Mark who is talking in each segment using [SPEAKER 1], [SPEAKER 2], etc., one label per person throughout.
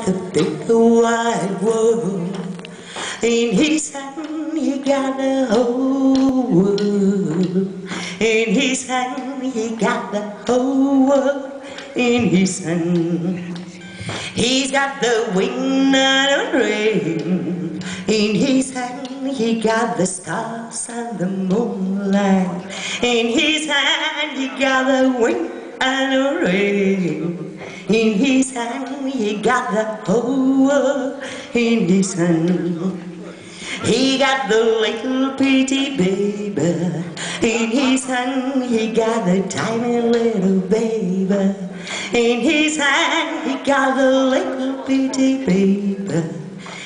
[SPEAKER 1] got the big wide world. In his hand he got the whole world. In his hand he got the whole world. In his hand he's got the wind and the rain. In his hand he got the stars and the moonlight. In his hand he got the wind and the rain. In his hand he got the whole world. In his hand he got the little pretty baby. In his hand he got the tiny little baby. In his hand he got the little pretty baby.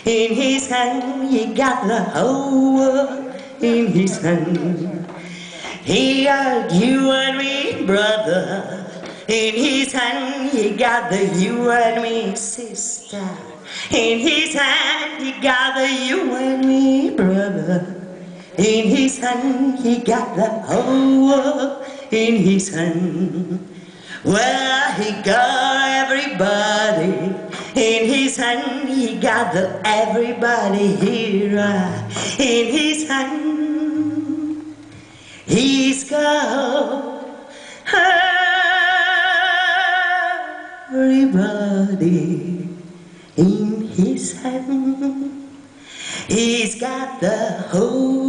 [SPEAKER 1] In his hand he got the whole world. In his hand he got you and me, brother. In his hand he got the you and me, sister. In his hand he got the you and me, brother. In his hand he got the whole world. In his hand, well, he got everybody. In his hand he got the everybody here. In his hand he's got everybody. In his hand he's got the whole